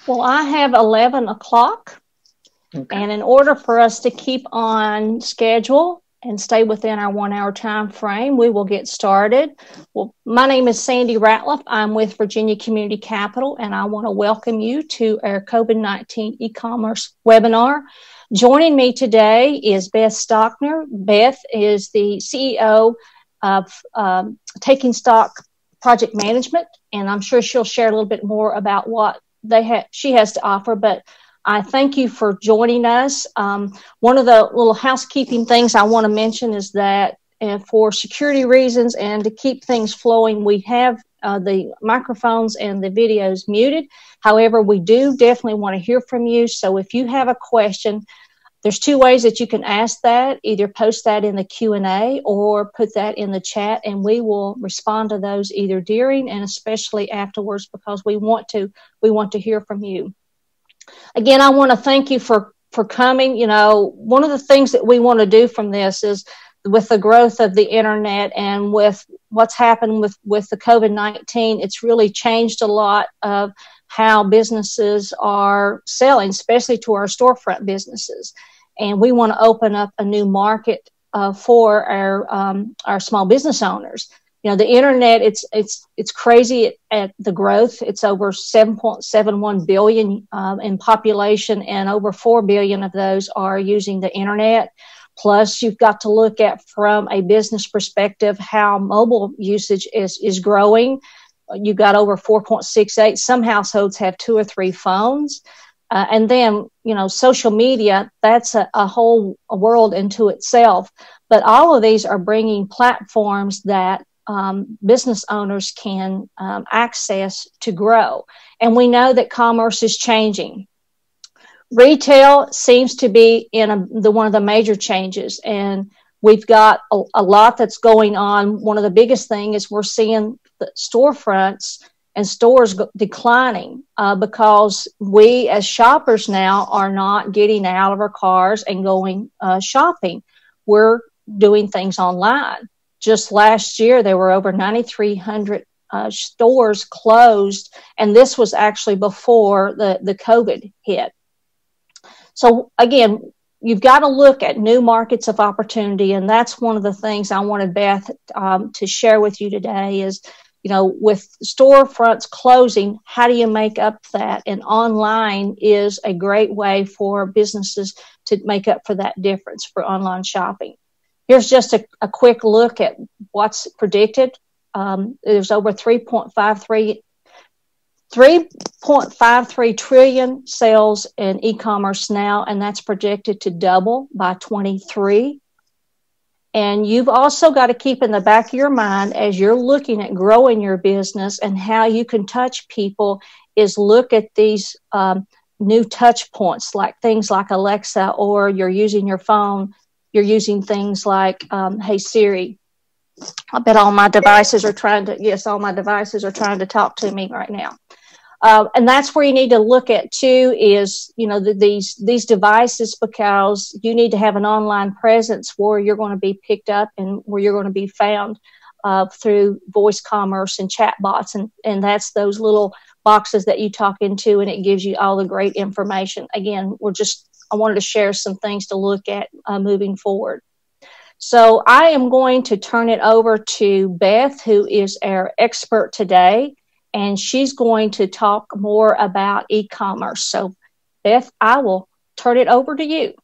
Well, I have 11 o'clock. Okay. And in order for us to keep on schedule and stay within our 1 hour time frame, we will get started. Well, my name is Sandy Ratliff. I'm with Virginia Community Capital, and I want to welcome you to our COVID-19 e-commerce webinar. Joining me today is Beth Stockner. Beth is the CEO of Taking Stock Project Management, and I'm sure she'll share a little bit more about what she has to offer, but I thank you for joining us. One of the little housekeeping things I want to mention is that for security reasons and to keep things flowing, we have the microphones and the videos muted. However, we do definitely want to hear from you. So if you have a question, there's two ways that you can ask that. Either post that in the Q&A or put that in the chat, and we will respond to those either during and especially afterwards, because we want to hear from you. Again, I want to thank you for coming. You know, one of the things that we want to do from this is, with the growth of the internet and with what's happened with the COVID-19, it's really changed a lot of how businesses are selling, especially to our storefront businesses. And we want to open up a new market for our small business owners. You know, the internet, it's crazy at the growth. It's over 7.71 billion in population, and over 4 billion of those are using the internet. Plus, you've got to look at, from a business perspective, how mobile usage is growing. You've got over 4.68. Some households have 2 or 3 phones. And then, you know, social media, that's a whole world into itself. But all of these are bringing platforms that business owners can access to grow. And we know that commerce is changing. Retail seems to be in one of the major changes, and we've got a lot that's going on. One of the biggest things is we're seeing the storefronts and stores declining because we as shoppers now are not getting out of our cars and going shopping. We're doing things online. Just last year, there were over 9,300 stores closed, and this was actually before the COVID hit. So again, you've got to look at new markets of opportunity, and that's one of the things I wanted Beth to share with you today is, you know, with storefronts closing, how do you make up that? And online is a great way for businesses to make up for that difference for online shopping. Here's just a quick look at what's predicted. There's over 3.53 trillion sales in e-commerce now, and that's projected to double by 23. And you've also got to keep in the back of your mind, as you're looking at growing your business and how you can touch people, is look at these new touch points, like things like Alexa, or you're using your phone. You're using things like, hey, Siri. I bet all my devices are trying to talk to me right now. And that's where you need to look at too, is, you know, these devices, because you need to have an online presence where you're going to be picked up and where you're going to be found through voice commerce and chat bots. And that's those little boxes that you talk into, and it gives you all the great information. Again, I wanted to share some things to look at moving forward. So I am going to turn it over to Beth, who is our expert today, and she's going to talk more about e-commerce. So Beth, I will turn it over to you.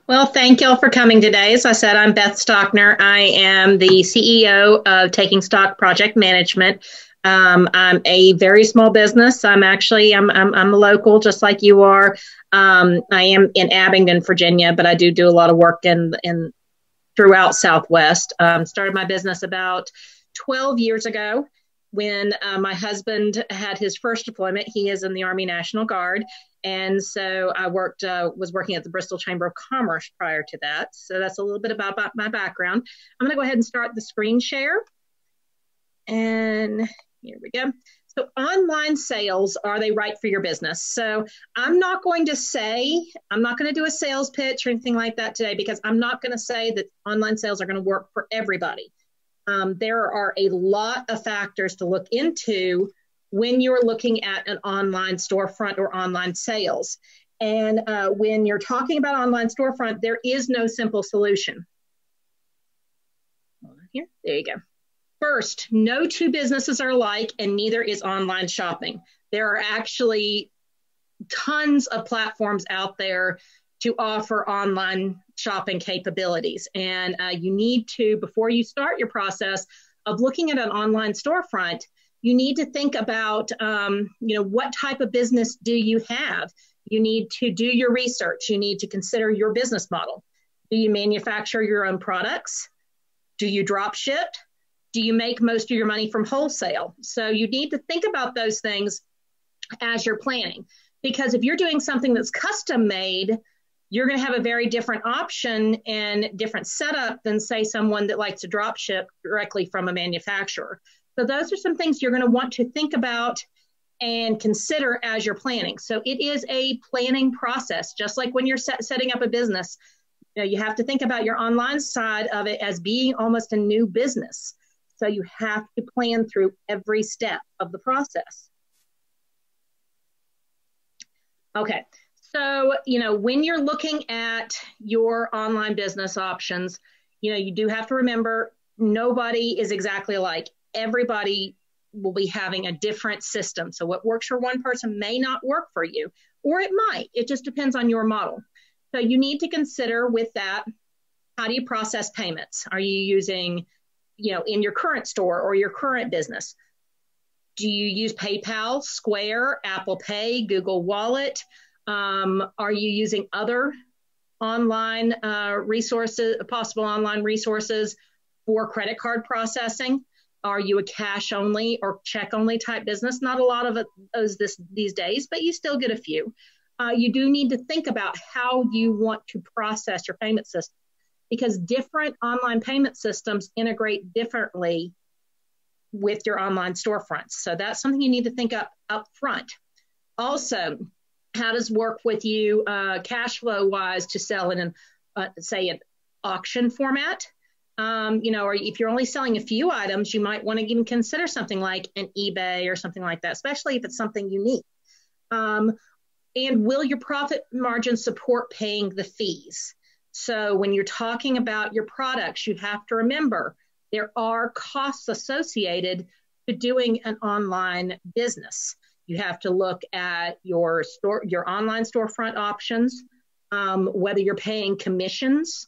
Well, thank y'all for coming today. As I said, I'm Beth Stockner. I am the CEO of Taking Stock Project Management. I'm a very small business. I'm a local, just like you are. I am in Abingdon, Virginia, but I do a lot of work throughout Southwest. Started my business about 12 years ago when my husband had his first deployment. He is in the Army National Guard. And so I was working at the Bristol Chamber of Commerce prior to that. So that's a little bit about my background. I'm going to go ahead and start the screen share. And here we go. So online sales, are they right for your business? So I'm not going to do a sales pitch or anything like that today, because I'm not going to say that online sales are going to work for everybody. There are a lot of factors to look into when you're looking at an online storefront or online sales. And when you're talking about online storefront, there is no simple solution. Here, there you go. First, no two businesses are alike, and neither is online shopping. There are actually tons of platforms out there to offer online shopping capabilities. And you need to, before you start your process of looking at an online storefront, you need to think about, what type of business do you have? You need to do your research. You need to consider your business model. Do you manufacture your own products? Do you drop ship? Do you make most of your money from wholesale? So you need to think about those things as you're planning. Because if you're doing something that's custom made, you're going to have a very different option and different setup than, say, someone that likes to drop ship directly from a manufacturer. So those are some things you're going to want to think about and consider as you're planning. So it is a planning process, just like when you're setting up a business. You have to think about your online side of it as being almost a new business. So you have to plan through every step of the process. Okay. So, when you're looking at your online business options, you do have to remember nobody is exactly alike. Everybody will be having a different system. So what works for one person may not work for you, or it might. It just depends on your model. So you need to consider with that, how do you process payments? Are you using, in your current store or your current business? Do you use PayPal, Square, Apple Pay, Google Wallet? Are you using other online resources, possible online resources for credit card processing? Are you a cash only or check only type business? Not a lot of those these days, but you still get a few. You do need to think about how you want to process your payment system, because different online payment systems integrate differently with your online storefronts. So that's something you need to think up front. Also, how does work with you cash flow wise to sell in say an auction format? Or if you're only selling a few items, you might want to even consider something like an eBay or something like that, especially if it's something unique. And will your profit margin support paying the fees? So when you're talking about your products, you have to remember there are costs associated to doing an online business. You have to look at your online storefront options, whether you're paying commissions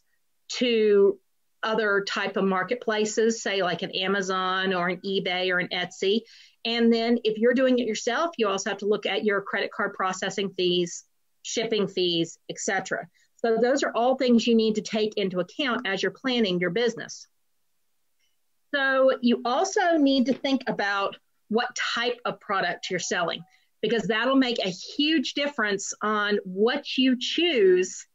to other type of marketplaces, say like an Amazon or an eBay or an Etsy. And then if you're doing it yourself, you also have to look at your credit card processing fees, shipping fees, etc. So those are all things you need to take into account as you're planning your business. So you also need to think about what type of product you're selling, because that'll make a huge difference on what you choose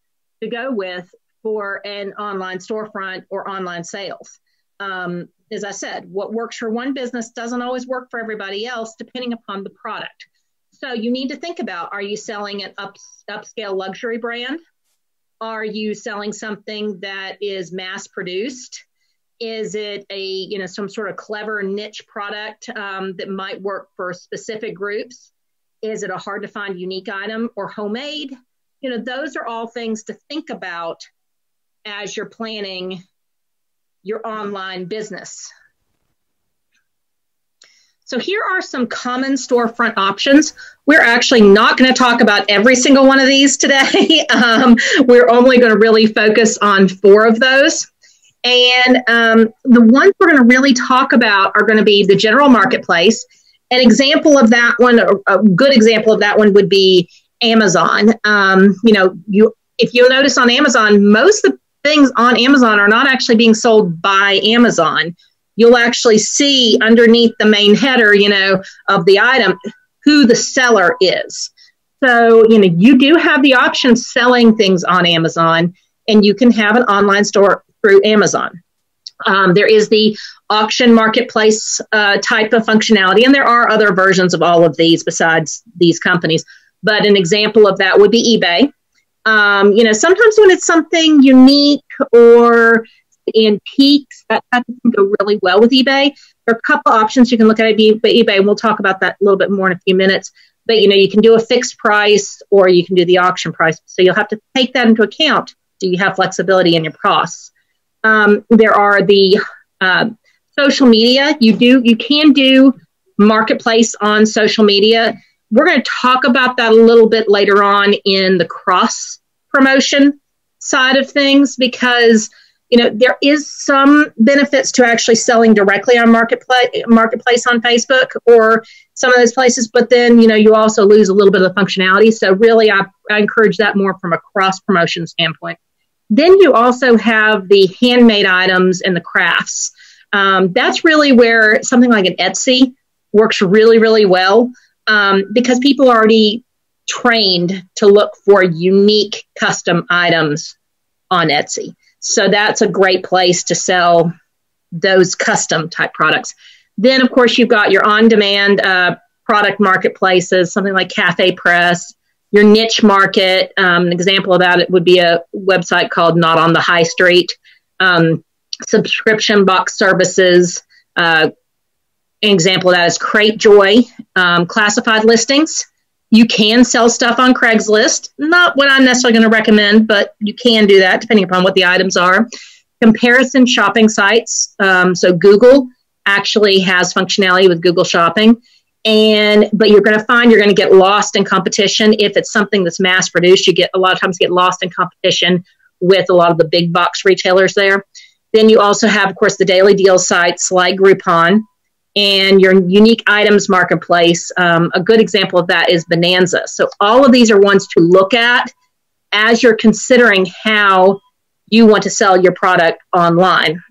to go with for an online storefront or online sales. As I said, what works for one business doesn't always work for everybody else, depending upon the product. So you need to think about, are you selling an upscale luxury brand? Are you selling something that is mass produced? Is it some sort of clever niche product that might work for specific groups? Is it a hard to find unique item or homemade? Those are all things to think about as you're planning your online business. So here are some common storefront options. We're actually not going to talk about every single one of these today. We're only going to really focus on 4 of those. And the ones we're going to really talk about are going to be the general marketplace. An example of that one, a good example of that one would be Amazon. If you'll notice on Amazon, most of the things on Amazon are not actually being sold by Amazon. You'll actually see underneath the main header, of the item, who the seller is. So, you do have the option of selling things on Amazon, and you can have an online store through Amazon. There is the auction marketplace type of functionality, and there are other versions of all of these besides these companies. But an example of that would be eBay. Sometimes when it's something unique or antiques, that type of thing go really well with eBay. There are a couple options you can look at eBay, and we'll talk about that a little bit more in a few minutes. But, you can do a fixed price or you can do the auction price. So you'll have to take that into account. Do you have flexibility in your costs? There are the social media. You can do marketplace on social media. We're going to talk about that a little bit later on in the cross promotion side of things, because there is some benefits to actually selling directly on marketplace on Facebook or some of those places, but then you also lose a little bit of the functionality. So really, I encourage that more from a cross promotion standpoint. Then you also have the handmade items and the crafts. That's really where something like an Etsy works really, really well, because people are already trained to look for unique custom items on Etsy. So that's a great place to sell those custom type products. Then, of course, you've got your on-demand product marketplaces, something like Cafe Press, your niche market. An example of that would be a website called Not on the High Street. Subscription box services. An example of that is Crate Joy. Classified listings. You can sell stuff on Craigslist. Not what I'm necessarily going to recommend, but you can do that depending upon what the items are. Comparison shopping sites. So Google actually has functionality with Google Shopping. But you're going to get lost in competition. If it's something that's mass produced, a lot of times get lost in competition with a lot of the big box retailers there. Then you also have, of course, the daily deal sites like Groupon. And your unique items marketplace, a good example of that is Bonanza. So all of these are ones to look at as you're considering how you want to sell your product online.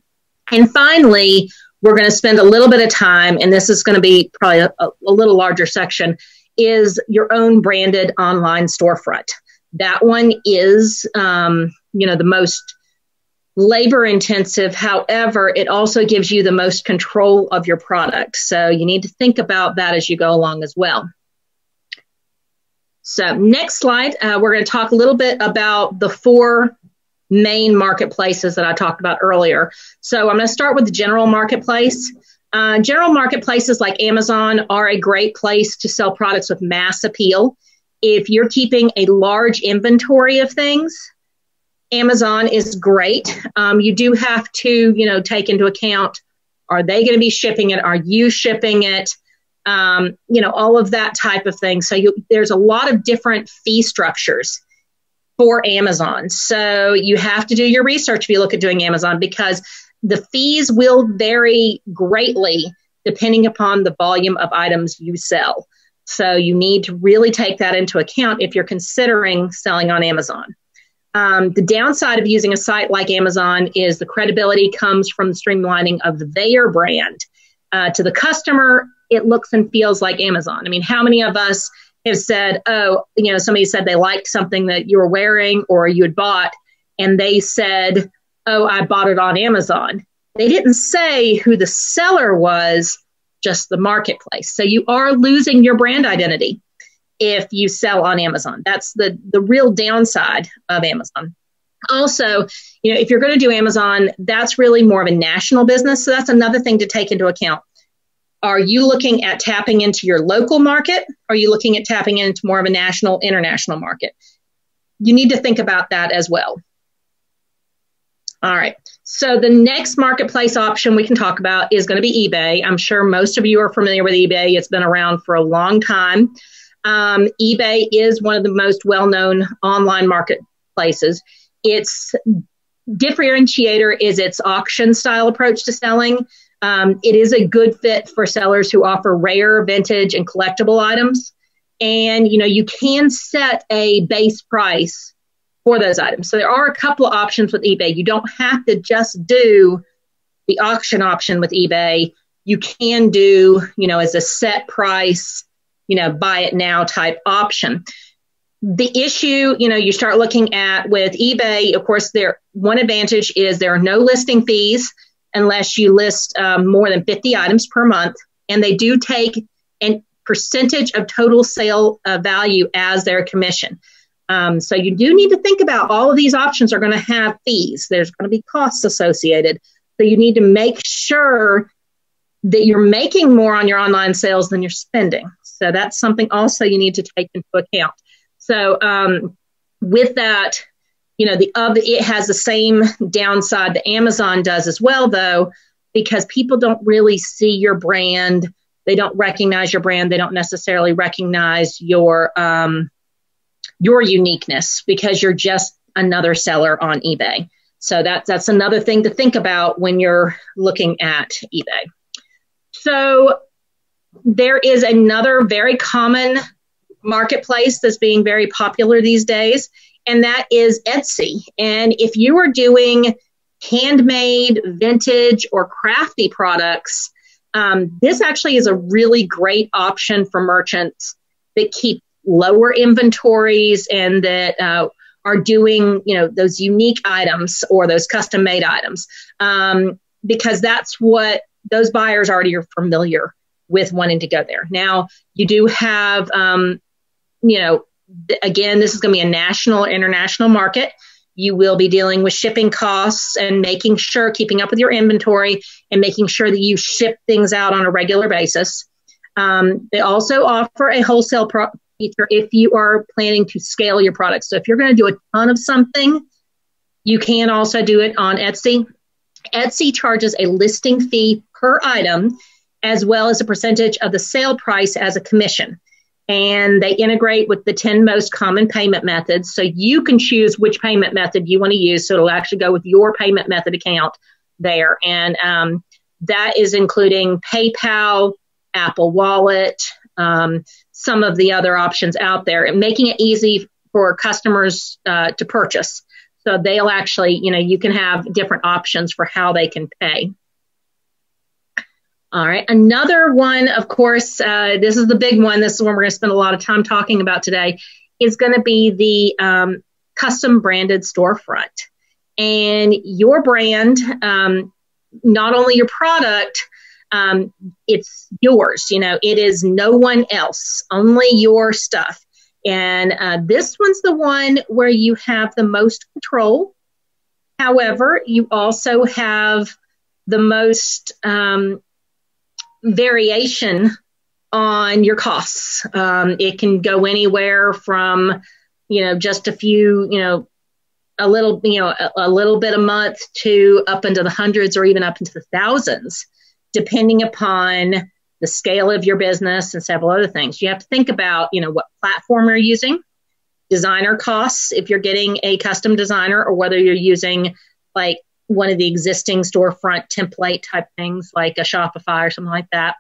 And finally, we're going to spend a little bit of time, and this is going to be probably a little larger section, is your own branded online storefront. That one is, the most labor intensive. However, it also gives you the most control of your product. So you need to think about that as you go along as well. So next slide, we're going to talk a little bit about the 4 main marketplaces that I talked about earlier. So I'm going to start with the general marketplace. General marketplaces like Amazon are a great place to sell products with mass appeal. If you're keeping a large inventory of things, Amazon is great. You do have to, take into account, are they going to be shipping it? Are you shipping it? All of that type of thing. So there's a lot of different fee structures for Amazon. So you have to do your research if you look at doing Amazon, because the fees will vary greatly depending upon the volume of items you sell. So you need to really take that into account if you're considering selling on Amazon. The downside of using a site like Amazon is the credibility comes from the streamlining of their brand. To the customer, it looks and feels like Amazon. I mean, how many of us have said, somebody said they liked something that you were wearing or you had bought, and they said, oh, I bought it on Amazon. They didn't say who the seller was, just the marketplace. So you are losing your brand identity if you sell on Amazon. That's the real downside of Amazon. Also, if you're going to do Amazon, that's really more of a national business. So that's another thing to take into account. Are you looking at tapping into your local market? Are you looking at tapping into more of a national, international market? You need to think about that as well. All right. So the next marketplace option we can talk about is going to be eBay. I'm sure most of you are familiar with eBay. It's been around for a long time. eBay is one of the most well-known online marketplaces. Its differentiator is its auction style approach to selling. It is a good fit for sellers who offer rare, vintage, and collectible items. And, you can set a base price for those items. So there are a couple of options with eBay. You don't have to just do the auction option with eBay. You can do, as a set price, buy it now type option. The issue, you start looking at with eBay, of course, one advantage is there are no listing fees unless you list more than 50 items per month. And they do take a percentage of total sale value as their commission. So you do need to think about all of these options are going to have fees. There's going to be costs associated. So you need to make sure that you're making more on your online sales than you're spending. So that's something also you need to take into account. So with that, it has the same downside that Amazon does as well, though, because people don't really see your brand. They don't recognize your brand. They don't necessarily recognize your uniqueness because you're just another seller on eBay. So that's another thing to think about when you're looking at eBay. So there is another very common marketplace that's being very popular these days, and that is Etsy. And if you are doing handmade, vintage, or crafty products, this actually is a really great option for merchants that keep lower inventories and that are doing, those unique items or those custom-made items, because that's what those buyers already are familiar with wanting to go there. Now, you do have, again, this is going to be a national, international market. You will be dealing with shipping costs and keeping up with your inventory and making sure that you ship things out on a regular basis. They also offer a wholesale feature if you are planning to scale your products. So if you're going to do a ton of something, you can also do it on Etsy. Etsy charges a listing fee per item, as well as a percentage of the sale price as a commission. And they integrate with the 10 most common payment methods. So you can choose which payment method you want to use. So it'll actually go with your payment method account there. And that is including PayPal, Apple Wallet, some of the other options out there, and making it easy for customers to purchase. So they'll actually, you can have different options for how they can pay. All right. Another one, of course, this is the big one. This is one we're going to spend a lot of time talking about today, is going to be the custom branded storefront. And your brand, not only your product, it's yours. It is no one else, only your stuff. And this one's the one where you have the most control. However, you also have the most variation on your costs. It can go anywhere from, just a few, a little bit a month to up into the hundreds or even up into the thousands, depending upon the scale of your business and several other things. You have to think about, what platform you're using, designer costs, if you're getting a custom designer, or whether you're using like one of the existing storefront template type things like a Shopify or something like that.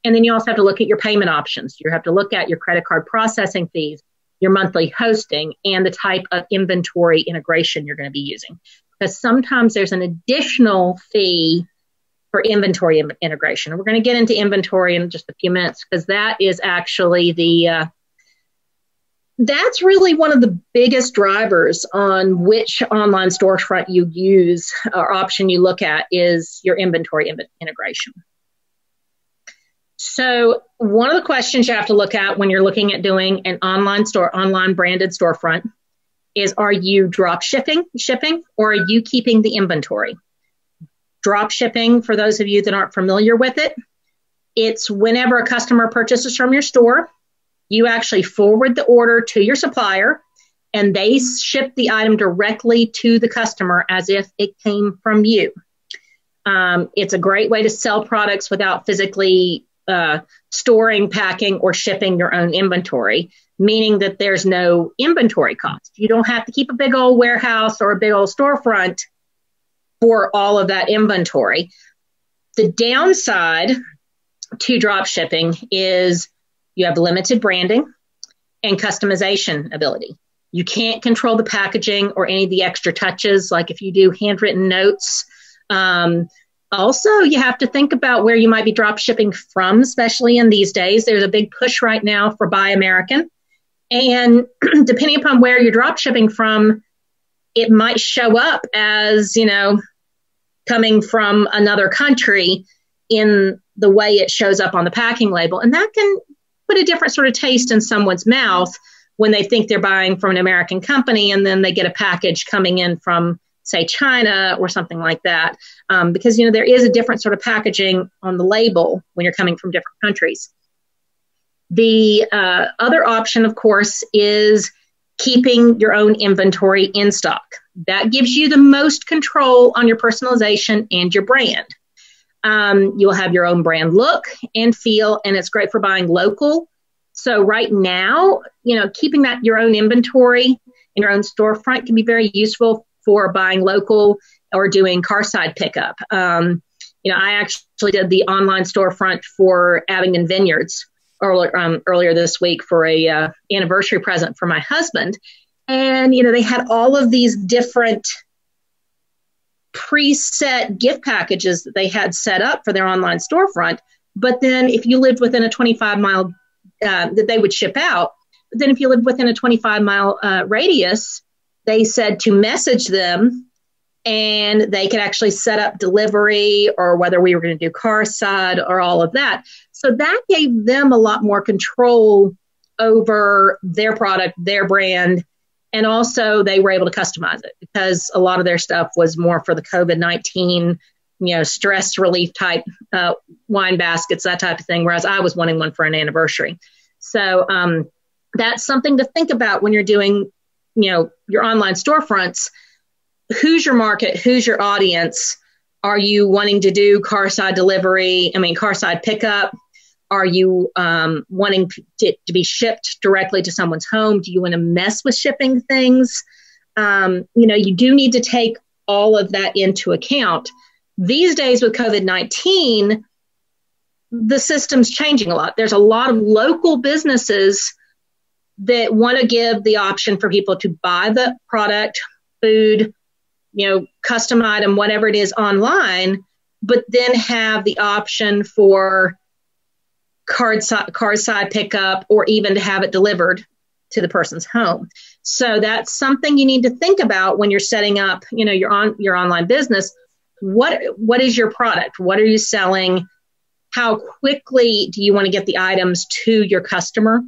And then you also have to look at your payment options. You have to look at your credit card processing fees, your monthly hosting, and the type of inventory integration you're going to be using. Because sometimes there's an additional fee for inventory integration. And we're going to get into inventory in just a few minutes, because that is actually that's really one of the biggest drivers on which online storefront you use or option you look at is your inventory integration. So one of the questions you have to look at when you're looking at doing an online branded storefront is, are you drop shipping, or are you keeping the inventory? Drop shipping, for those of you that aren't familiar with it, it's whenever a customer purchases from your store, you actually forward the order to your supplier, and they ship the item directly to the customer as if it came from you. It's a great way to sell products without physically storing, packing, or shipping your own inventory, meaning that there's no inventory cost. You don't have to keep a big old warehouse or a big old storefront for all of that inventory. The downside to drop shipping is you have limited branding and customization ability. You can't control the packaging or any of the extra touches, like if you do handwritten notes. Also, you have to think about where you might be drop shipping from, especially in these days. There's a big push right now for Buy American. And depending upon where you're drop shipping from, it might show up as, coming from another country in the way it shows up on the packing label. And that can put a different sort of taste in someone's mouth when they think they're buying from an American company and then they get a package coming in from, say, China or something like that. Because, there is a different sort of packaging on the label when you're coming from different countries. The other option, of course, is keeping your own inventory in stock. That gives you the most control on your personalization and your brand. You'll have your own brand look and feel, and it's great for buying local. So right now, keeping your own inventory in your own storefront can be very useful for buying local or doing carside pickup. I actually did the online storefront for Abingdon Vineyards earlier this week for a anniversary present for my husband. And, they had all of these different preset gift packages that they had set up for their online storefront. But then if you lived within a 25-mile that they would ship out, but then if you lived within a 25-mile radius, they said to message them and they could actually set up delivery or whether we were going to do carside or all of that. So that gave them a lot more control over their product, their brand, and also they were able to customize it because a lot of their stuff was more for the COVID-19, stress relief type wine baskets, that type of thing, whereas I was wanting one for an anniversary. So that's something to think about when you're doing, your online storefronts. Who's your market? Who's your audience? Are you wanting to do carside pickup? Are you wanting to be shipped directly to someone's home? Do you want to mess with shipping things? You do need to take all of that into account. These days with COVID-19, the system's changing a lot. There's a lot of local businesses that want to give the option for people to buy the product, food, custom item, whatever it is online, but then have the option for carside pickup or even to have it delivered to the person's home. So that's something you need to think about when you're setting up, your online business. What is your product? What are you selling? How quickly do you want to get the items to your customer?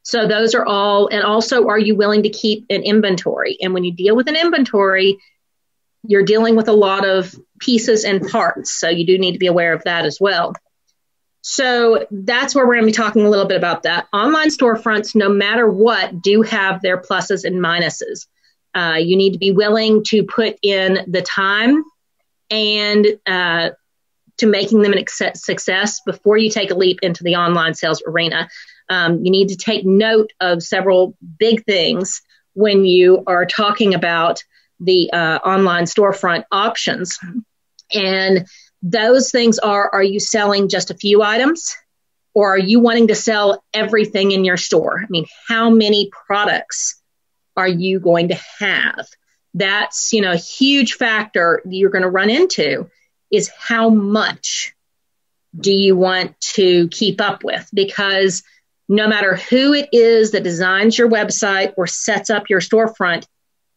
So those are all, and also, are you willing to keep an inventory? And when you deal with an inventory, you're dealing with a lot of pieces and parts. So you do need to be aware of that as well. So that's where we're going to be talking a little bit about that. Online storefronts, no matter what, do have their pluses and minuses. You need to be willing to put in the time and to making them a success before you take a leap into the online sales arena. You need to take note of several big things when you are talking about the online storefront options. And those things are you selling just a few items or are you wanting to sell everything in your store? How many products are you going to have? That's, a huge factor you're going to run into is how much do you want to keep up with? Because no matter who it is that designs your website or sets up your storefront,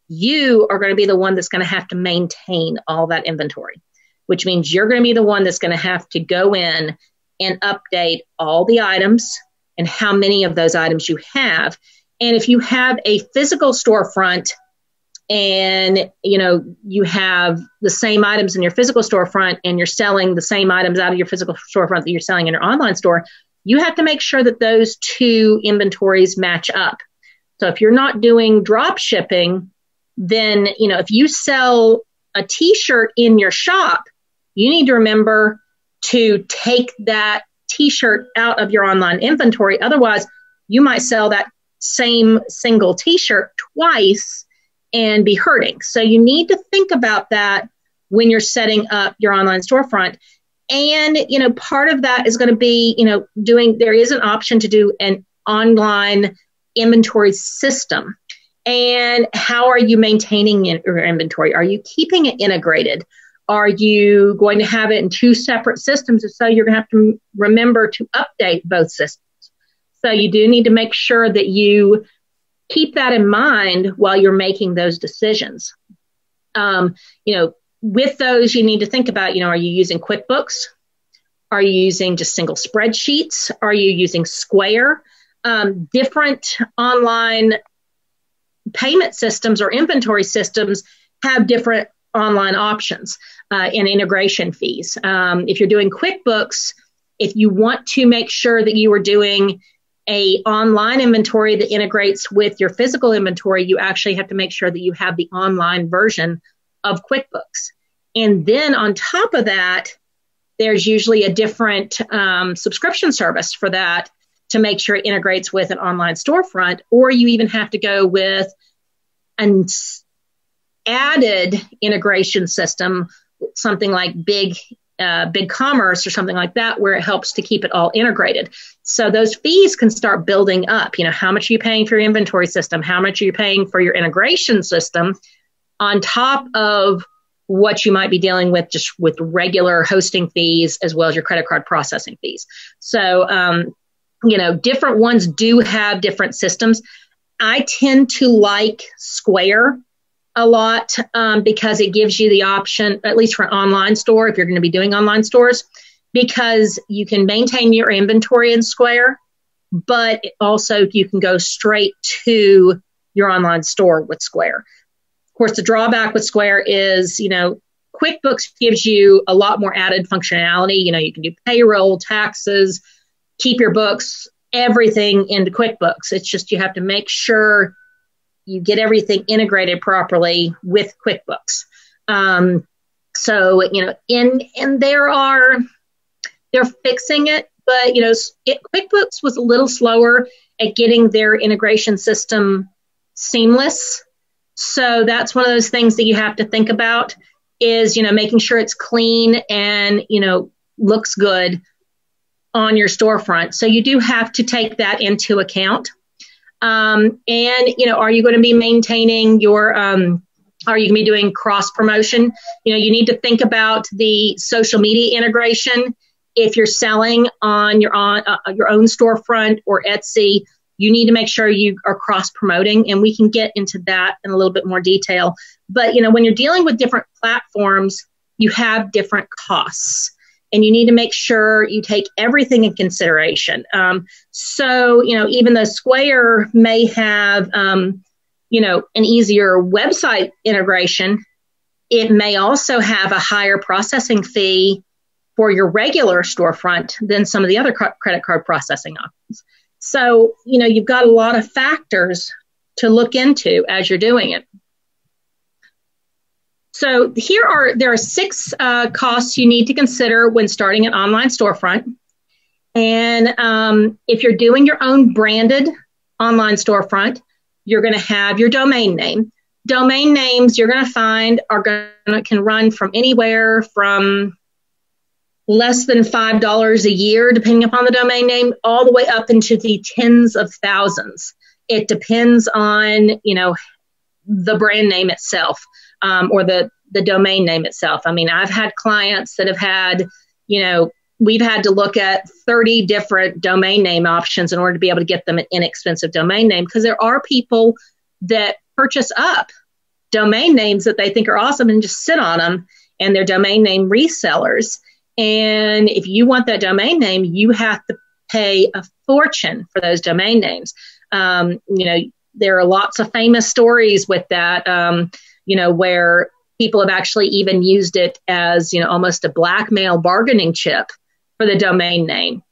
you are going to be the one that's going to have to maintain all that inventory, which means you're going to be the one that's going to have to go in and update all the items and how many of those items you have. And if you have a physical storefront and, you have the same items in your physical storefront and you're selling the same items out of your physical storefront that you're selling in your online store, you have to make sure that those two inventories match up. So if you're not doing drop shipping, then, if you sell a t-shirt in your shop, you need to remember to take that t-shirt out of your online inventory. Otherwise, you might sell that same single t-shirt twice and be hurting. So you need to think about that when you're setting up your online storefront. And, part of that is going to be, there is an option to do an online inventory system. And how are you maintaining your inventory? Are you keeping it integrated? Are you going to have it in two separate systems? So you're going to have to remember to update both systems. So you do need to make sure that you keep that in mind while you're making those decisions. With those, you need to think about, are you using QuickBooks? Are you using just single spreadsheets? Are you using Square? different online payment systems or inventory systems have different online options and integration fees. If you're doing QuickBooks, if you want to make sure that you are doing a online inventory that integrates with your physical inventory, you actually have to make sure that you have the online version of QuickBooks. And then on top of that, there's usually a different subscription service for that to make sure it integrates with an online storefront, or you even have to go with an added integration system, something like Big Commerce or something like that, where it helps to keep it all integrated. So those fees can start building up. You know, how much are you paying for your inventory system? How much are you paying for your integration system on top of what you might be dealing with just with regular hosting fees as well as your credit card processing fees. So, you know, different ones do have different systems. I tend to like Square a lot because it gives you the option, at least for an online store, if you're going to be doing online stores, because you can maintain your inventory in Square, but also you can go straight to your online store with Square. Of course, the drawback with Square is, you know, QuickBooks gives you a lot more added functionality. You know, you can do payroll, taxes, keep your books, everything into QuickBooks. It's just you have to make sure you get everything integrated properly with QuickBooks. So, you know, and they're fixing it, but, you know, QuickBooks was a little slower at getting their integration system seamless. So that's one of those things that you have to think about is, you know, making sure it's clean and, you know, looks good on your storefront. So you do have to take that into account. And, you know, are you going to be maintaining your, are you going to be doing cross promotion? You know, you need to think about the social media integration. If you're selling on your own storefront or Etsy, you need to make sure you are cross promoting, and we can get into that in a little bit more detail. But, you know, when you're dealing with different platforms, you have different costs. And you need to make sure you take everything in consideration. So, you know, even though Square may have, you know, an easier website integration, it may also have a higher processing fee for your regular storefront than some of the other credit card processing options. So, you know, you've got a lot of factors to look into as you're doing it. So there are 6 costs you need to consider when starting an online storefront. And if you're doing your own branded online storefront, you're going to have your domain name. Domain names you're going to find can run from anywhere from less than $5 a year, depending upon the domain name, all the way up into the tens of thousands. It depends on, you know, the brand name itself. Or the domain name itself. I mean, I've had clients that have had, you know, we've had to look at 30 different domain name options in order to be able to get them an inexpensive domain name, because there are people that purchase up domain names that they think are awesome and just sit on them, and they're domain name resellers. And if you want that domain name, you have to pay a fortune for those domain names. You know, there are lots of famous stories with that. You know, where people have actually even used it as, you know, almost a blackmail bargaining chip for the domain name.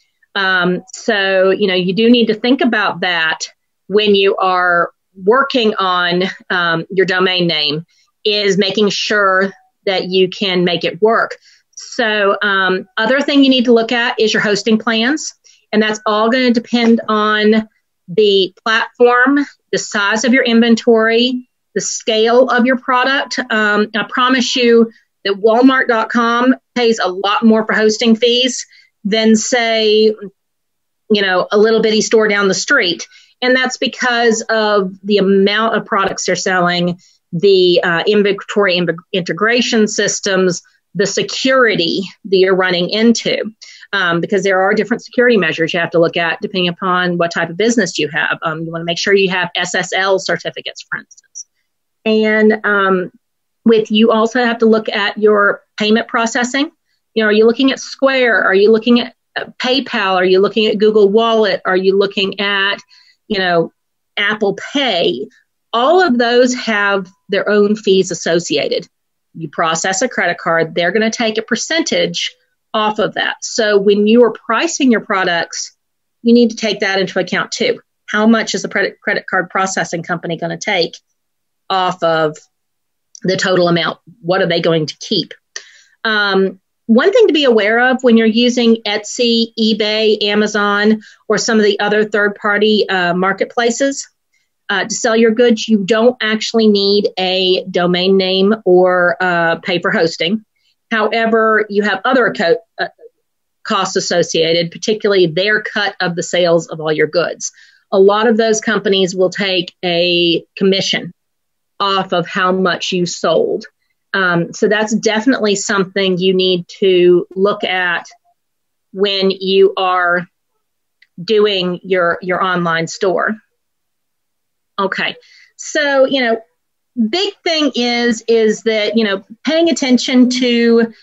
So, you know, you do need to think about that when you are working on your domain name, is making sure that you can make it work. So other thing you need to look at is your hosting plans. And that's all going to depend on the platform, the size of your inventory, the scale of your product. I promise you that Walmart.com pays a lot more for hosting fees than, say, you know, a little bitty store down the street. And that's because of the amount of products they're selling, the inventory integration systems, the security that you're running into. Because there are different security measures you have to look at depending upon what type of business you have. You want to make sure you have SSL certificates, for instance. And you also have to look at your payment processing. You know, are you looking at Square? Are you looking at PayPal? Are you looking at Google Wallet? Are you looking at, Apple Pay? All of those have their own fees associated. You process a credit card, they're going to take a percentage off of that. So when you are pricing your products, you need to take that into account too. How much is the credit card processing company going to take off of the total amount? What are they going to keep? One thing to be aware of when you're using Etsy, eBay, Amazon, or some of the other third-party marketplaces to sell your goods, you don't actually need a domain name or pay for hosting. However, you have other costs associated, particularly their cut of the sales of all your goods. A lot of those companies will take a commission off of how much you sold. So that's definitely something you need to look at when you are doing your online store. Okay. So, big thing is that, paying attention to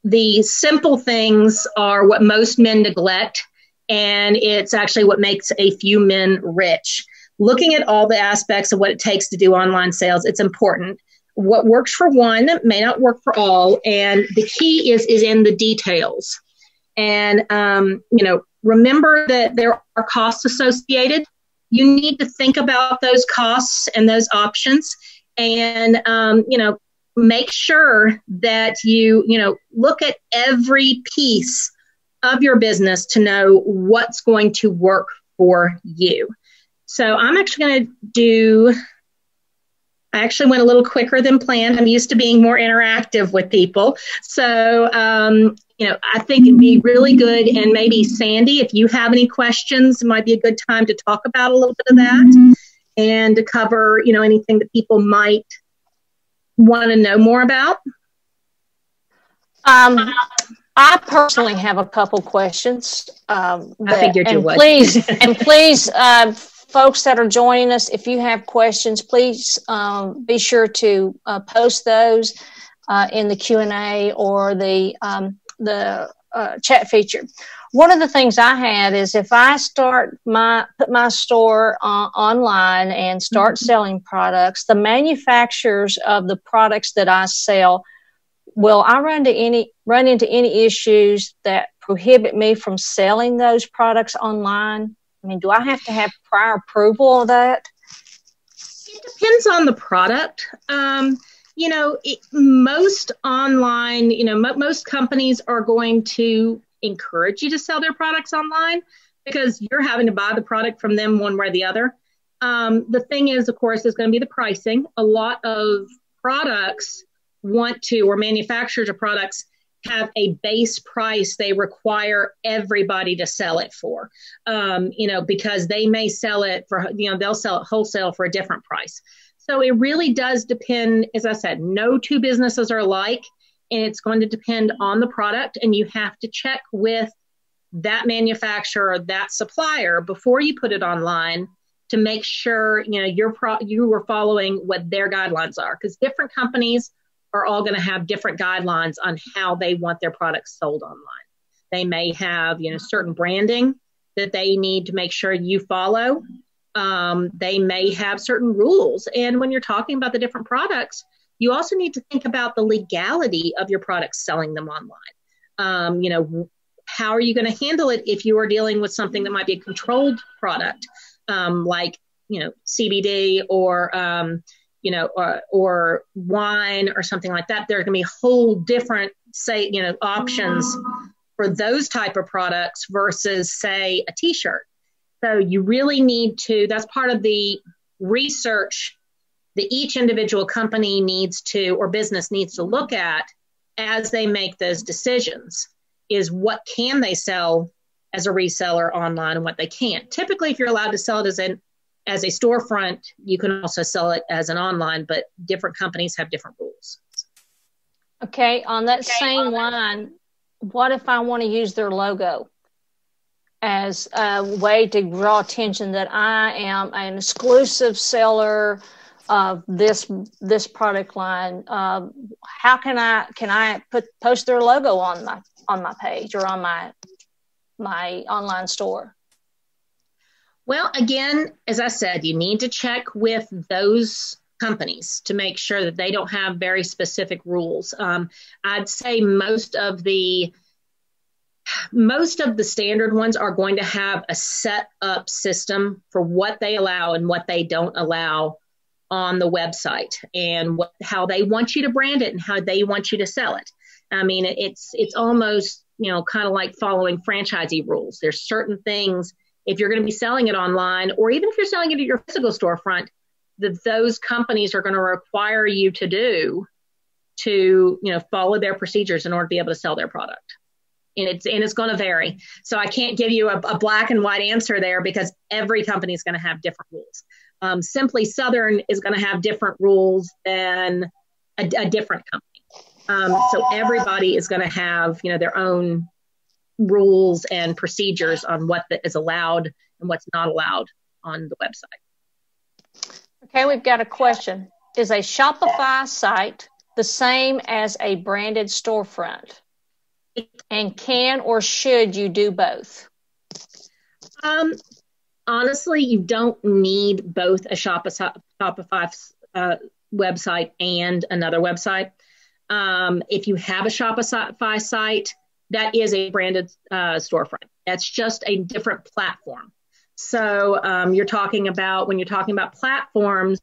the simple things are what most men neglect. And it's actually what makes a few men rich. Looking at all the aspects of what it takes to do online sales, it's important. What works for one may not work for all. And the key is in the details. And, remember that there are costs associated. You need to think about those costs and those options and, make sure that you look at every piece of your business to know what's going to work for you. So I'm actually going to I actually went a little quicker than planned. I'm used to being more interactive with people. So, I think it'd be really good. And maybe Sandy, if you have any questions, it might be a good time to talk about a little bit of that and to cover, anything that people might want to know more about. I personally have a couple questions. I figured you would. Please, folks that are joining us, if you have questions, please be sure to post those in the Q&A or the chat feature. One of the things I had is if I put my store online and start selling products, the manufacturers of the products that I sell, will I run into any issues that prohibit me from selling those products online? I mean, do I have to have prior approval of that? It depends on the product. Most online, most companies are going to encourage you to sell their products online because you're having to buy the product from them one way or the other. The thing is, of course, is going to be the pricing. A lot of products or manufacturers of products have a base price they require everybody to sell it for, because they may sell it for, they'll sell it wholesale for a different price. So it really does depend. As I said, no two businesses are alike, and it's going to depend on the product, and you have to check with that manufacturer or that supplier before you put it online to make sure, you are following what their guidelines are, because different companies are all going to have different guidelines on how they want their products sold online. They may have, certain branding that they need to make sure you follow. They may have certain rules. And when you're talking about the different products, you also need to think about the legality of your products selling them online. How are you going to handle it if you are dealing with something that might be a controlled product, like, CBD or wine or something like that? There are going to be whole different, options for those type of products versus, say, a t-shirt. So you really need to, that's part of the research that each individual company needs to, or business needs to look at as they make those decisions, is what can they sell as a reseller online and what they can't. Typically, if you're allowed to sell it as a storefront, you can also sell it as an online, but different companies have different rules. Okay, on that same line, what if I want to use their logo as a way to draw attention that I am an exclusive seller of this product line? How can I post their logo on my page or on my my online store? Well, again, as I said, you need to check with those companies to make sure that they don't have very specific rules. I'd say most of the standard ones are going to have a set up system for what they allow and what they don't allow on the website, and how they want you to brand it and how they want you to sell it. I mean, it's almost, kind of like following franchisee rules. There's certain things, if you're going to be selling it online, or even if you're selling it at your physical storefront, that those companies are going to require you to do to, follow their procedures in order to be able to sell their product. And it's going to vary. So I can't give you a black and white answer there, because every company is going to have different rules. Simply Southern is going to have different rules than a different company. So everybody is going to have, their own rules and procedures on what is allowed and what's not allowed on the website. Okay, we've got a question. Is a Shopify site the same as a branded storefront? And can or should you do both? Honestly, you don't need both a Shopify website and another website. If you have a Shopify site, that is a branded storefront. That's just a different platform. So when you're talking about platforms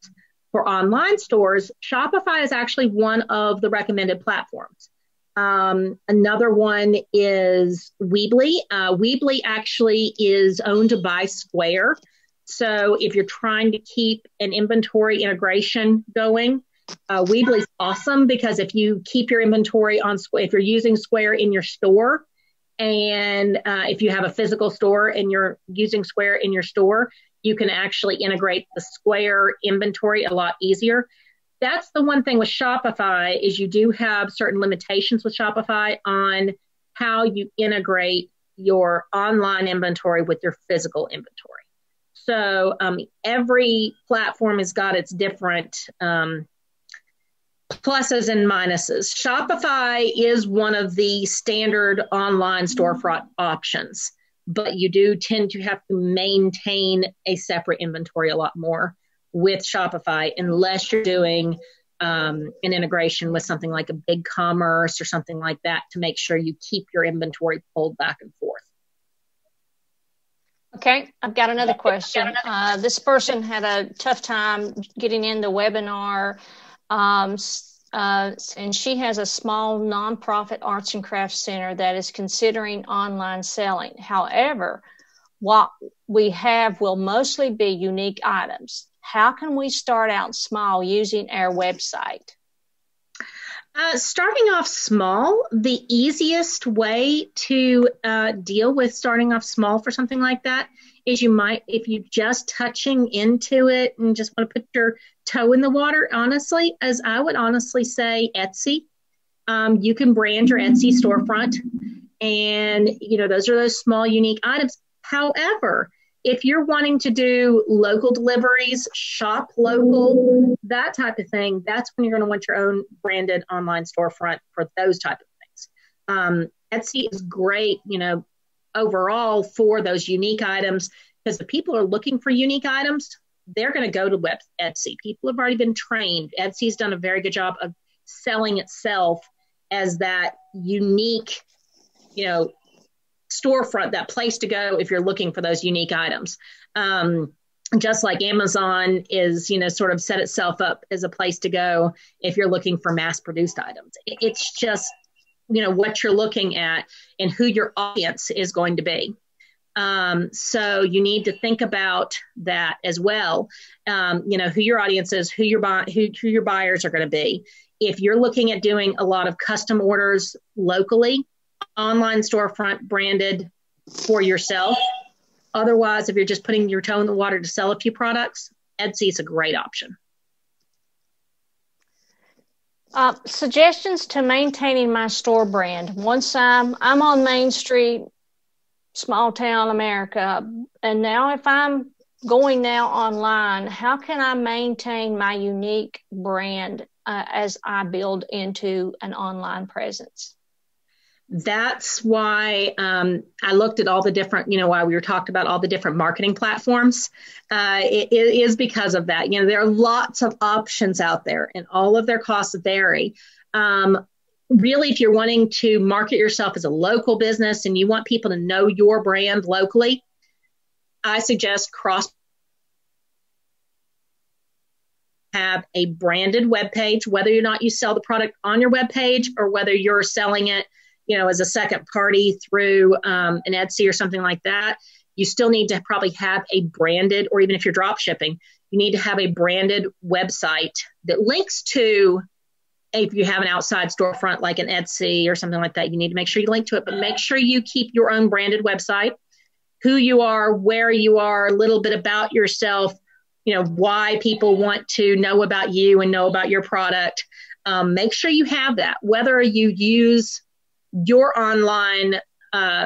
for online stores, Shopify is actually one of the recommended platforms. Another one is Weebly. Weebly actually is owned by Square. So if you're trying to keep an inventory integration going, Weebly is awesome, because if you keep your inventory on Square, if you're using Square in your store, and if you have a physical store and you're using Square in your store, you can actually integrate the Square inventory a lot easier. That's the one thing with Shopify, is you do have certain limitations with Shopify on how you integrate your online inventory with your physical inventory. So every platform has got its different pluses and minuses. Shopify is one of the standard online storefront options, but you do tend to have to maintain a separate inventory a lot more with Shopify, unless you're doing an integration with something like a big commerce or something like that, to make sure you keep your inventory pulled back and forth. Okay, I've got another question. This person had a tough time getting in the webinar, and she has a small nonprofit arts and crafts center that is considering online selling. However, what we have will mostly be unique items. How can we start out small using our website? Starting off small, the easiest way to deal with starting off small for something like that is if you're just touching into it and just want to put your toe in the water, honestly, as I would honestly say Etsy. You can brand your Etsy storefront, and, those are those small, unique items. However, if you're wanting to do local deliveries, shop local, that type of thing, that's when you're going to want your own branded online storefront for those type of things. Etsy is great, overall for those unique items, because if people are looking for unique items, they're going to go to Etsy. People have already been trained. Etsy's done a very good job of selling itself as that unique, storefront, that place to go if you're looking for those unique items. Just like Amazon is, sort of set itself up as a place to go if you're looking for mass-produced items. It's just, what you're looking at and who your audience is going to be. So you need to think about that as well. Who your audience is, who your buyers are going to be. If you're looking at doing a lot of custom orders locally, online storefront branded for yourself. Otherwise, if you're just putting your toe in the water to sell a few products, Etsy is a great option. Suggestions to maintaining my store brand. Once I'm on Main Street, small town America, and now if I'm going now online, how can I maintain my unique brand as I build into an online presence? That's why I looked at all the different, why we were talked about all the different marketing platforms. It is because of that. There are lots of options out there and all of their costs vary. Really, if you're wanting to market yourself as a local business and you want people to know your brand locally, I suggest have a branded web page, whether or not you sell the product on your web page or whether you're selling it, as a second party through an Etsy or something like that. You still need to probably have a branded, or even if you're drop shipping, you need to have a branded website that links to, if you have an outside storefront like an Etsy or something like that, you need to make sure you link to it, but make sure you keep your own branded website, who you are, where you are, a little bit about yourself, why people want to know about you and know about your product. Make sure you have that, whether you use your online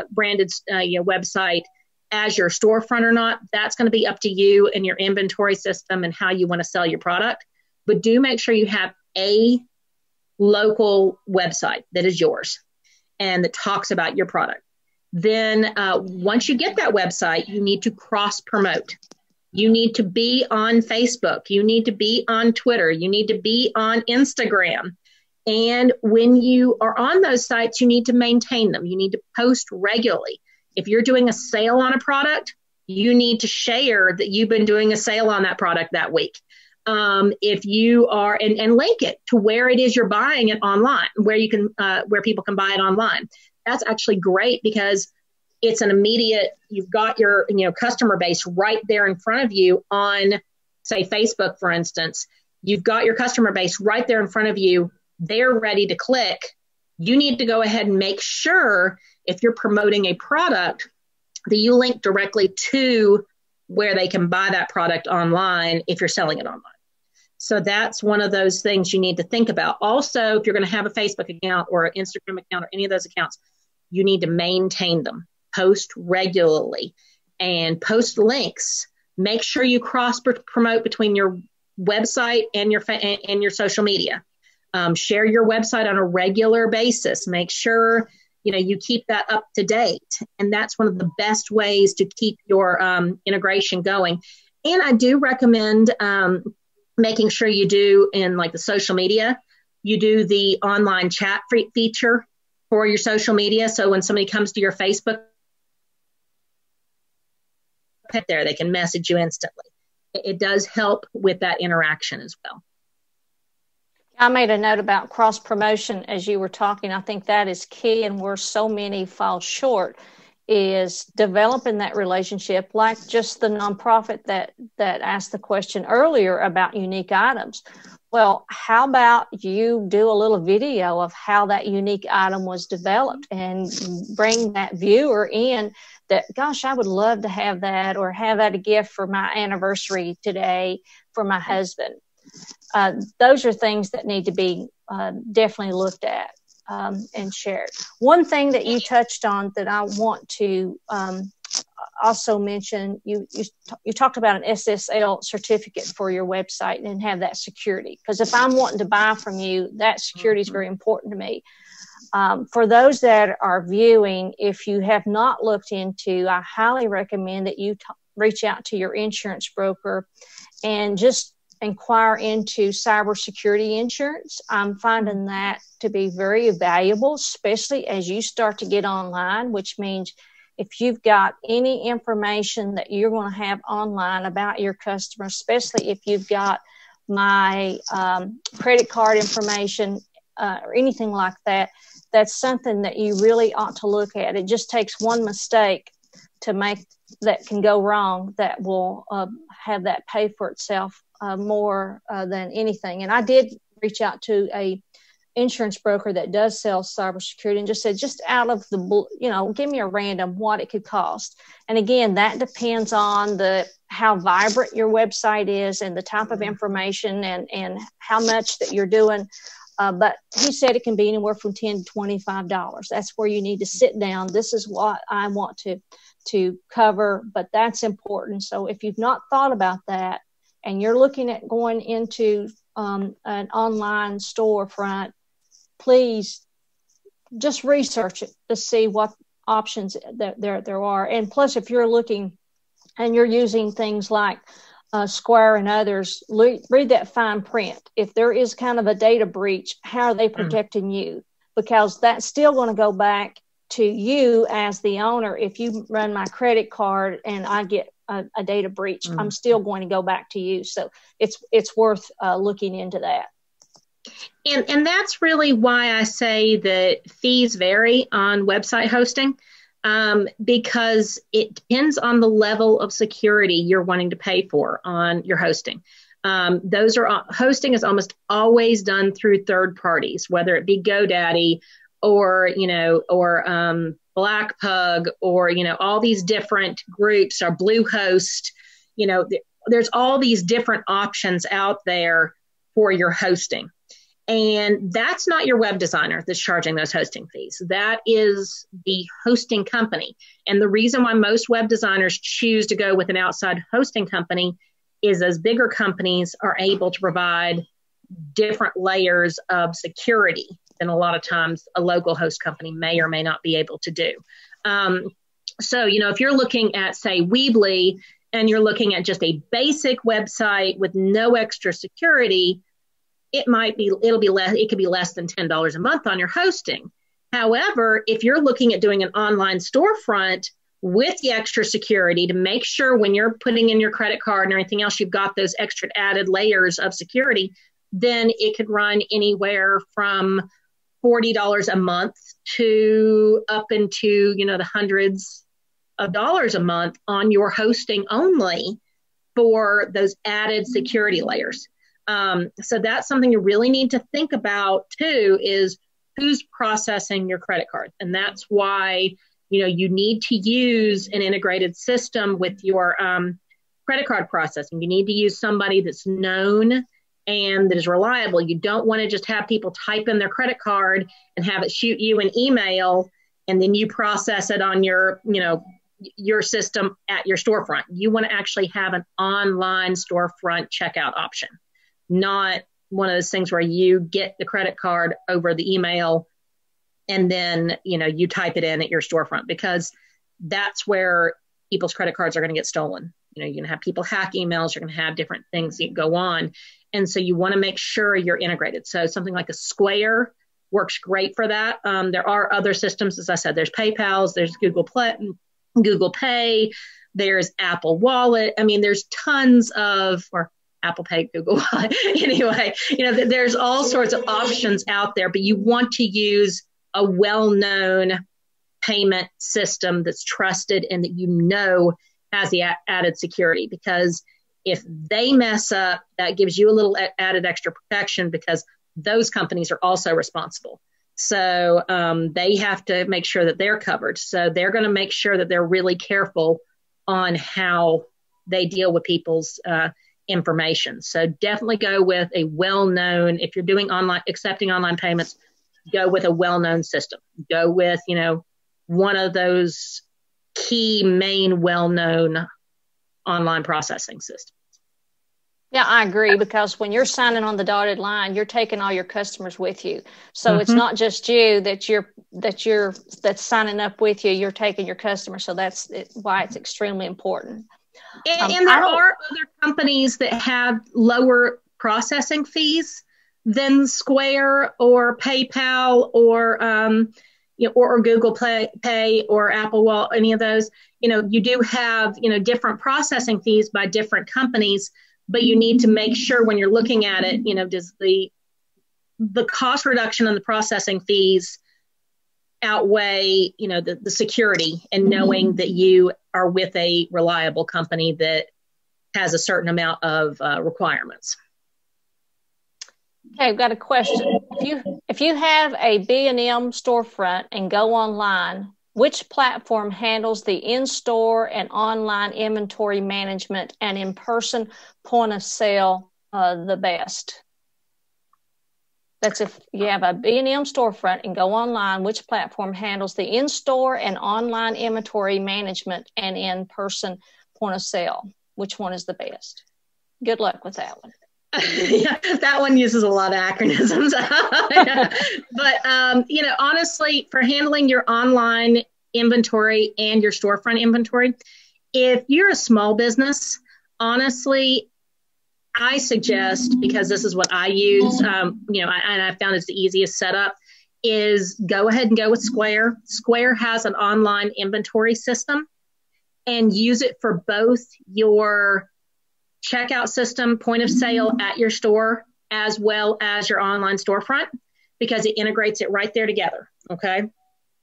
branded website as your storefront or not. That's going to be up to you and your inventory system and how you want to sell your product. But do make sure you have a local website that is yours and that talks about your product. Then once you get that website, you need to cross promote. You need to be on Facebook. You need to be on Twitter. You need to be on Instagram. And when you are on those sites, you need to maintain them. You need to post regularly. If you're doing a sale on a product, you need to share that you've been doing a sale on that product that week. If you are, and link it to where it is you're buying it online, where you can, where people can buy it online. That's actually great because it's an immediate, you've got your, customer base right there in front of you on, say, Facebook, for instance. You've got your customer base right there in front of you. They're ready to click. You need to go ahead and make sure if you're promoting a product that you link directly to where they can buy that product online if you're selling it online. So that's one of those things you need to think about. Also, if you're going to have a Facebook account or an Instagram account or any of those accounts, you need to maintain them. Post regularly and post links. Make sure you cross promote between your website and your social media. Share your website on a regular basis. Make sure you keep that up to date, and that's one of the best ways to keep your integration going. And I do recommend making sure you do in like the social media, you do the online chat feature for your social media. So when somebody comes to your Facebook there, they can message you instantly. It does help with that interaction as well. I made a note about cross promotion as you were talking. I think that is key, and where so many fall short is developing that relationship, like just the nonprofit that asked the question earlier about unique items. Well, how about you do a little video of how that unique item was developed and bring that viewer in that, gosh, I would love to have that, or have that a gift for my anniversary today for my husband. Those are things that need to be definitely looked at and shared. One thing that you touched on that I want to also mention, you talked about an SSL certificate for your website and have that security. Because if I'm wanting to buy from you, that security is very important to me. For those that are viewing, if you have not looked into, I highly recommend that you reach out to your insurance broker and just inquire into cybersecurity insurance. I'm finding that to be very valuable, especially as you start to get online, which means if you've got any information that you're going to have online about your customer, especially if you've got my credit card information or anything like that, that's something that you really ought to look at. It just takes one mistake to make that can go wrong that will have that pay for itself more than anything. And I did reach out to a insurance broker that does sell cybersecurity and just said, just out of the, give me a random what it could cost. And again, that depends on how vibrant your website is and the type of information and how much that you're doing. But he said it can be anywhere from $10 to $25. That's where you need to sit down. This is what I want to cover, but that's important. So if you've not thought about that and you're looking at going into an online storefront, please just research it to see what options there are. And plus, if you're looking and you're using things like Square and others, read that fine print. If there is kind of a data breach, how are they protecting you? Because that's still going to go back to you as the owner. If you run my credit card and I get a data breach, I'm still going to go back to you. So it's worth looking into that. And that's really why I say that fees vary on website hosting, because it depends on the level of security you're wanting to pay for on your hosting. Hosting is almost always done through third parties, whether it be GoDaddy or Blackpug or all these different groups, or Bluehost. There's all these different options out there for your hosting. And that's not your web designer that's charging those hosting fees. That is the hosting company. And the reason why most web designers choose to go with an outside hosting company is as bigger companies are able to provide different layers of security than a lot of times a local host company may or may not be able to do. So, if you're looking at, say, Weebly, and you're looking at just a basic website with no extra security, it could be less than $10 a month on your hosting. However, if you're looking at doing an online storefront with the extra security to make sure when you're putting in your credit card and everything else, you've got those extra added layers of security, then it could run anywhere from $40 a month to up into, the hundreds of dollars a month on your hosting only for those added security layers. So that's something you really need to think about too, is who's processing your credit card. And that's why, you need to use an integrated system with your credit card processing. You need to use somebody that's known and that is reliable. You don't want to just have people type in their credit card and have it shoot you an email and then you process it on your system at your storefront. You want to actually have an online storefront checkout option, not one of those things where you get the credit card over the email and then, you type it in at your storefront, because that's where people's credit cards are going to get stolen. You're going to have people hack emails. You're going to have different things that go on. And so you want to make sure you're integrated. So something like a Square works great for that. There are other systems. As I said, there's PayPal's, there's Google Pay, there's Apple Wallet. I mean, there's tons of, or Apple Pay, Google Wallet. Anyway, there's all sorts of options out there, but you want to use a well-known payment system that's trusted and that has the added security, because if they mess up, that gives you a little added extra protection, because those companies are also responsible. So they have to make sure that they're covered. So they're going to make sure that they're really careful on how they deal with people's information. So definitely go with a well-known, if you're doing accepting online payments, go with a well-known system. Go with, one of those key main well-known online processing systems. Yeah, I agree, because when you're signing on the dotted line, you're taking all your customers with you. So it's not just you that's signing up with you. You're taking your customers. So that's why it's extremely important. And there are other companies that have lower processing fees than Square or PayPal or Google Pay or Apple Wallet, any of those. You do have, different processing fees by different companies, but you need to make sure when you're looking at it, does the cost reduction on the processing fees outweigh, the security and knowing that you are with a reliable company that has a certain amount of requirements. Okay, I've got a question. If you have a B&M storefront and go online, which platform handles the in-store and online inventory management and in-person point of sale the best? That's if you have a B&M storefront and go online, which platform handles the in-store and online inventory management and in-person point of sale? Which one is the best? Good luck with that one. Yeah, that one uses a lot of acronyms. But, honestly, for handling your online inventory and your storefront inventory, if you're a small business, honestly, I suggest, because this is what I use, and I found it's the easiest setup, is go ahead and go with Square. Square has an online inventory system, and use it for both your checkout system, point of sale at your store, as well as your online storefront, because it integrates it right there together. Okay.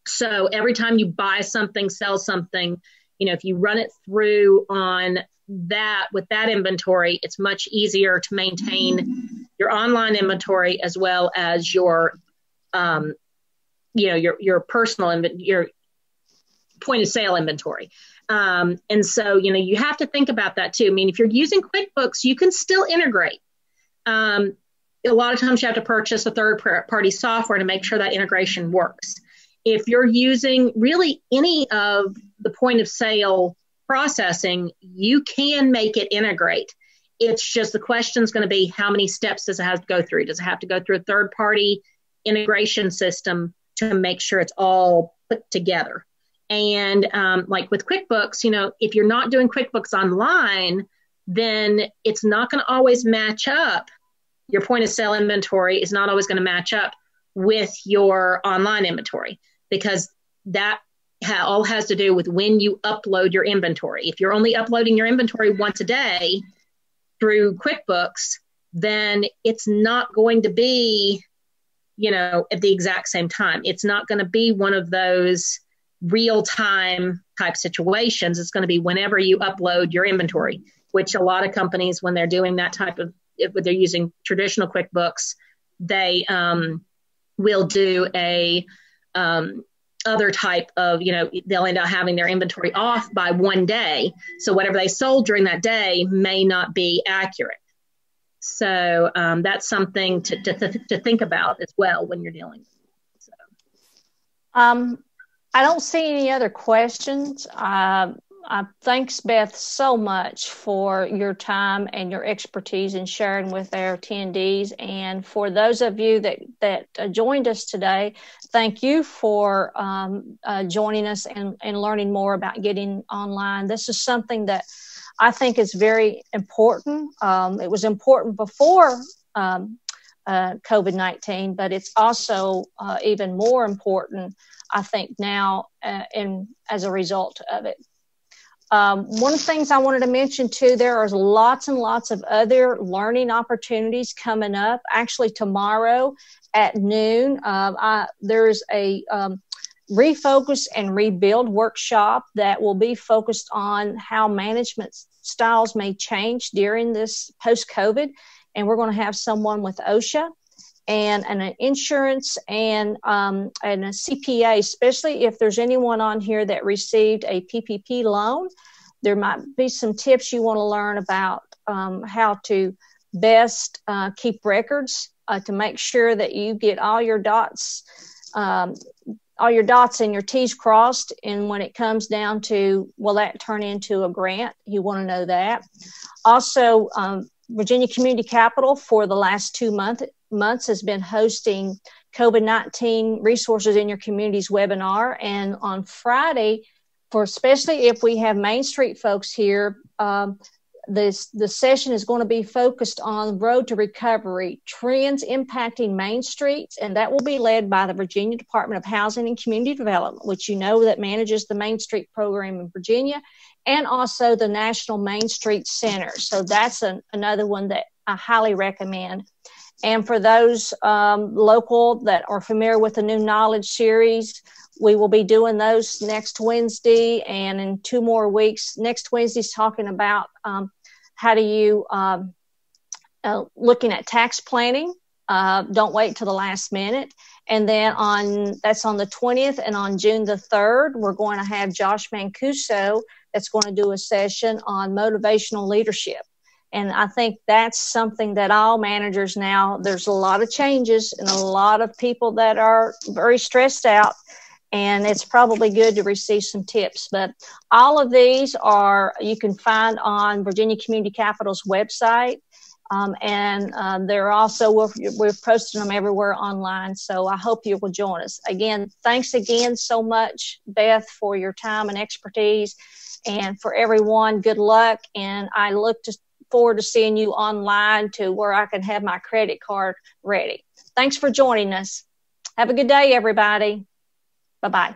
So every time you buy something, sell something, if you run it through on that with that inventory, it's much easier to maintain your online inventory as well as your personal your point of sale inventory. And so, you have to think about that too. I mean, if you're using QuickBooks, you can still integrate. A lot of times you have to purchase a third-party software to make sure that integration works. If you're using really any of the point of sale processing, you can make it integrate. It's just the question is going to be, how many steps does it have to go through? Does it have to go through a third-party integration system to make sure it's all put together? And like with QuickBooks, if you're not doing QuickBooks online, then it's not going to always match up. Your point of sale inventory is not always going to match up with your online inventory, because that all has to do with when you upload your inventory. If you're only uploading your inventory once a day through QuickBooks, then it's not going to be, at the exact same time. It's not going to be one of those real-time type situations. It's going to be whenever you upload your inventory, which a lot of companies, when they're doing that type of, if they're using traditional QuickBooks, they will do a other type of, they'll end up having their inventory off by one day. So whatever they sold during that day may not be accurate. So that's something to think about as well when you're dealing with it. So. I don't see any other questions. Thanks, Beth, so much for your time and your expertise in sharing with our attendees. And for those of you that joined us today, thank you for joining us and learning more about getting online. This is something that I think is very important. It was important before COVID-19, but it's also even more important, I think, now as a result of it. One of the things I wanted to mention too, there are lots and lots of other learning opportunities coming up. Actually, tomorrow at noon, there's a refocus and rebuild workshop that will be focused on how management styles may change during this post-COVID. And we're going to have someone with OSHA and an insurance and a CPA, especially if there's anyone on here that received a PPP loan. There might be some tips you want to learn about how to best keep records to make sure that you get all your dots and your T's crossed. And when it comes down to, will that turn into a grant? You want to know that. Also, Virginia Community Capital for the last 2 months has been hosting COVID-19 resources in your communities webinar. And on Friday, especially if we have Main Street folks here, the session is going to be focused on road to recovery, trends impacting Main Streets, and that will be led by the Virginia Department of Housing and Community Development, which that manages the Main Street program in Virginia, and also the National Main Street Center. So that's another one that I highly recommend. And for those local that are familiar with the New Knowledge series, we will be doing those next Wednesday, and in 2 more weeks. Next Wednesday's talking about how do you looking at tax planning. Don't wait till the last minute. And then that's on the 20th, and on June the 3rd, we're going to have Josh Mancuso that's going to do a session on motivational leadership. And I think that's something that all managers now, there's a lot of changes and a lot of people that are very stressed out, and it's probably good to receive some tips. But all of these you can find on Virginia Community Capital's website. They're also, we're posting them everywhere online. So I hope you will join us. Again, thanks again so much, Beth, for your time and expertise. And for everyone, good luck. And I look forward to seeing you online to where I can have my credit card ready. Thanks for joining us. Have a good day, everybody. Bye-bye.